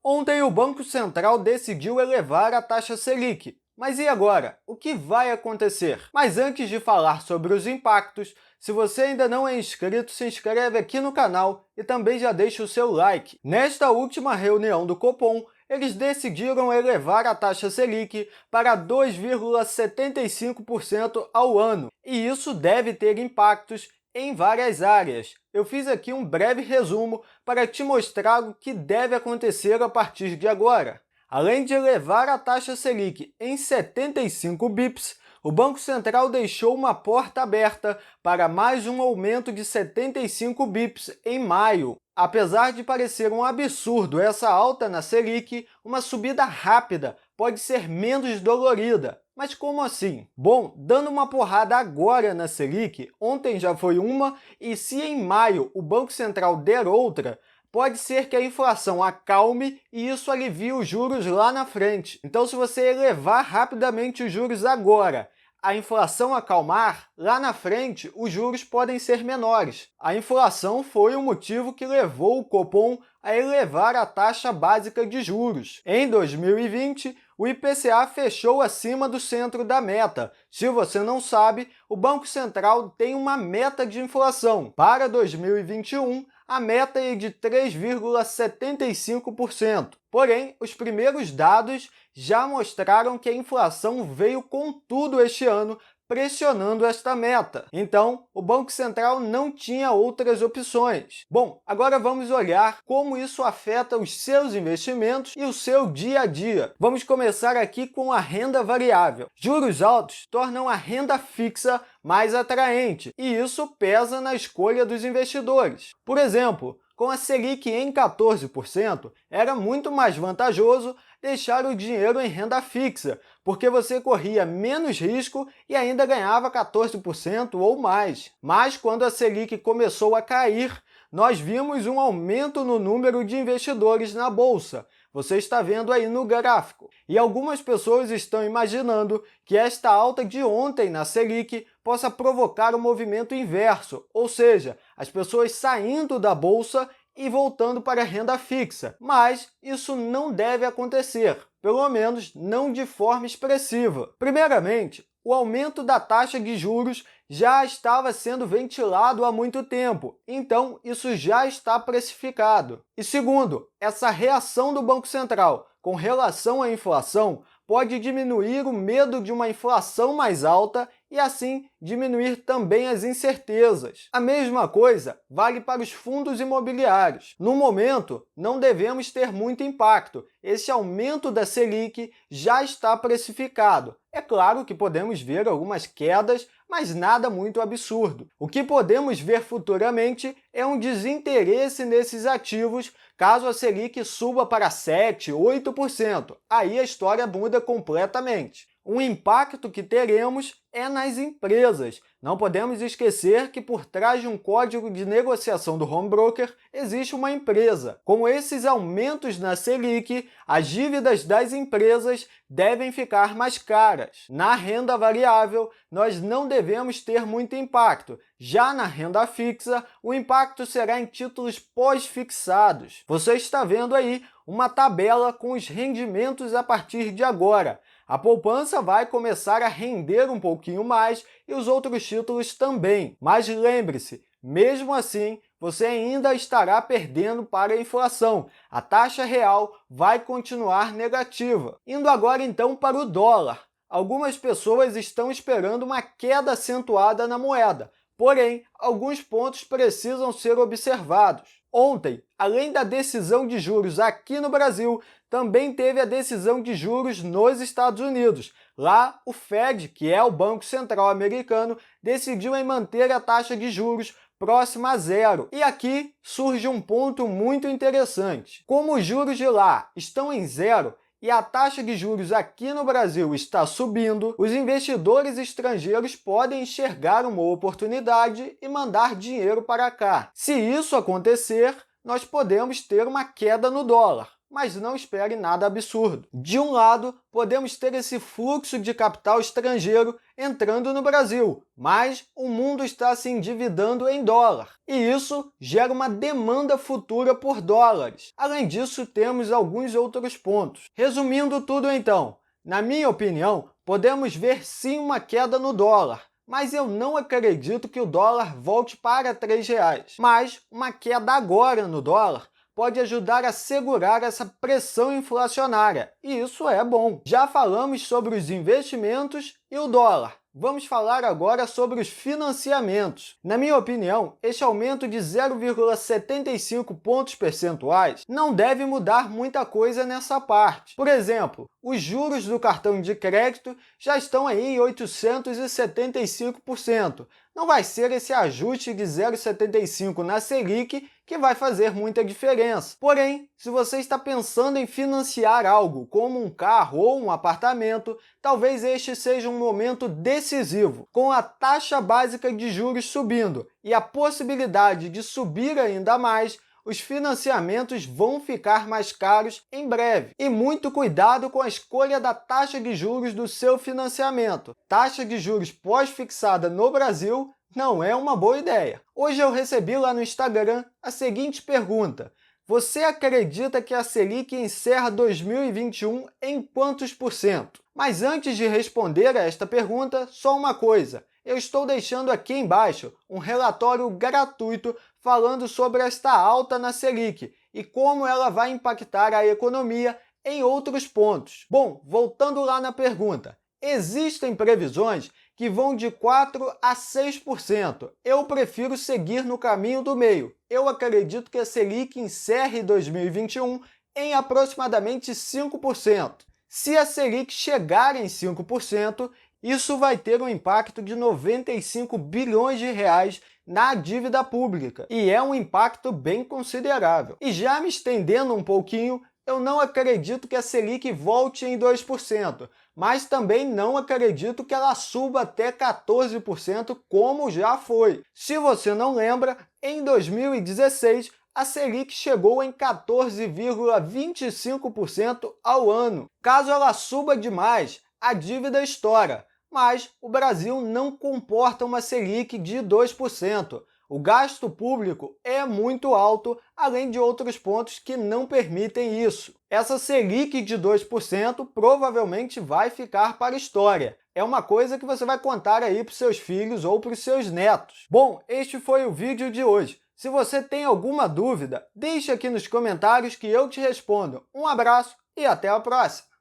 Ontem o Banco Central decidiu elevar a taxa Selic. Mas e agora? O que vai acontecer? Mas antes de falar sobre os impactos, se você ainda não é inscrito, se inscreve aqui no canal e também já deixa o seu like. Nesta última reunião do Copom, eles decidiram elevar a taxa Selic para 2,75% ao ano. E isso deve ter impactos em várias áreas. Eu fiz aqui um breve resumo para te mostrar o que deve acontecer a partir de agora. Além de elevar a taxa Selic em 75 bips, o Banco Central deixou uma porta aberta para mais um aumento de 75 bips em maio. Apesar de parecer um absurdo essa alta na Selic, uma subida rápida pode ser menos dolorida. Mas como assim? Bom, dando uma porrada agora na Selic, ontem já foi uma, e se em maio o Banco Central der outra, pode ser que a inflação acalme e isso alivie os juros lá na frente. Então, se você elevar rapidamente os juros agora, a inflação acalmar, lá na frente os juros podem ser menores. A inflação foi o motivo que levou o Copom a elevar a taxa básica de juros. Em 2020, o IPCA fechou acima do centro da meta. Se você não sabe, o Banco Central tem uma meta de inflação. Para 2021, a meta é de 3,75%. Porém, os primeiros dados já mostraram que a inflação veio com tudo este ano, pressionando esta meta. Então, o Banco Central não tinha outras opções. Bom, agora vamos olhar como isso afeta os seus investimentos e o seu dia a dia. Vamos começar aqui com a renda variável. Juros altos tornam a renda fixa mais atraente, e isso pesa na escolha dos investidores. Por exemplo, com a Selic em 14%, era muito mais vantajoso deixar o dinheiro em renda fixa, porque você corria menos risco e ainda ganhava 14% ou mais. Mas quando a Selic começou a cair, nós vimos um aumento no número de investidores na bolsa. Você está vendo aí no gráfico. E algumas pessoas estão imaginando que esta alta de ontem na Selic possa provocar um movimento inverso, ou seja, as pessoas saindo da bolsa e voltando para a renda fixa. Mas isso não deve acontecer, pelo menos não de forma expressiva. Primeiramente, o aumento da taxa de juros já estava sendo ventilado há muito tempo, então isso já está precificado. E segundo, essa reação do Banco Central com relação à inflação pode diminuir o medo de uma inflação mais alta e, assim, diminuir também as incertezas. A mesma coisa vale para os fundos imobiliários. No momento, não devemos ter muito impacto. Esse aumento da Selic já está precificado. É claro que podemos ver algumas quedas, mas nada muito absurdo. O que podemos ver futuramente é um desinteresse nesses ativos caso a Selic suba para 7%, 8%. Aí a história muda completamente. O impacto que teremos é nas empresas. Não podemos esquecer que por trás de um código de negociação do home broker existe uma empresa. Com esses aumentos na Selic, as dívidas das empresas devem ficar mais caras. Na renda variável, nós não devemos ter muito impacto. Já na renda fixa, o impacto será em títulos pós-fixados. Você está vendo aí uma tabela com os rendimentos a partir de agora. A poupança vai começar a render um pouquinho mais e os outros títulos também. Mas lembre-se, mesmo assim, você ainda estará perdendo para a inflação. A taxa real vai continuar negativa. Indo agora então para o dólar. Algumas pessoas estão esperando uma queda acentuada na moeda. Porém, alguns pontos precisam ser observados. Ontem, além da decisão de juros aqui no Brasil, também teve a decisão de juros nos Estados Unidos. Lá, o Fed, que é o Banco Central americano, decidiu em manter a taxa de juros próxima a zero. E aqui surge um ponto muito interessante. Como os juros de lá estão em zero, e a taxa de juros aqui no Brasil está subindo, os investidores estrangeiros podem enxergar uma oportunidade e mandar dinheiro para cá. Se isso acontecer, nós podemos ter uma queda no dólar. mas não espere nada absurdo. De um lado, podemos ter esse fluxo de capital estrangeiro entrando no Brasil, mas o mundo está se endividando em dólar, e isso gera uma demanda futura por dólares. Além disso, temos alguns outros pontos. Resumindo tudo então, na minha opinião, podemos ver sim uma queda no dólar, mas eu não acredito que o dólar volte para R$ 3,00. Mas uma queda agora no dólar pode ajudar a segurar essa pressão inflacionária, e isso é bom. Já falamos sobre os investimentos e o dólar. Vamos falar agora sobre os financiamentos. Na minha opinião, este aumento de 0,75 pontos percentuais não deve mudar muita coisa nessa parte. Por exemplo, os juros do cartão de crédito já estão aí em 875%. Não vai ser esse ajuste de 0,75 na Selic que vai fazer muita diferença. Porém, se você está pensando em financiar algo, como um carro ou um apartamento, talvez este seja um momento decisivo. Com a taxa básica de juros subindo e a possibilidade de subir ainda mais, os financiamentos vão ficar mais caros em breve. E muito cuidado com a escolha da taxa de juros do seu financiamento. Taxa de juros pós-fixada no Brasil não é uma boa ideia. Hoje eu recebi lá no Instagram a seguinte pergunta: você acredita que a Selic encerra 2021 em quantos por cento? Mas antes de responder a esta pergunta, só uma coisa. Eu estou deixando aqui embaixo um relatório gratuito falando sobre esta alta na Selic e como ela vai impactar a economia em outros pontos. Bom, voltando lá na pergunta, existem previsões que vão de 4% a 6%. Eu prefiro seguir no caminho do meio. Eu acredito que a Selic encerre 2021 em aproximadamente 5%. Se a Selic chegar em 5%, isso vai ter um impacto de 95 bilhões de reais na dívida pública, e é um impacto bem considerável. E já me estendendo um pouquinho, eu não acredito que a Selic volte em 2%, mas também não acredito que ela suba até 14%, como já foi. Se você não lembra, em 2016, a Selic chegou em 14,25% ao ano. Caso ela suba demais, a dívida estoura. Mas o Brasil não comporta uma Selic de 2%. O gasto público é muito alto, além de outros pontos que não permitem isso. Essa Selic de 2% provavelmente vai ficar para a história. É uma coisa que você vai contar aí para os seus filhos ou para os seus netos. Bom, este foi o vídeo de hoje. Se você tem alguma dúvida, deixe aqui nos comentários que eu te respondo. Um abraço e até a próxima!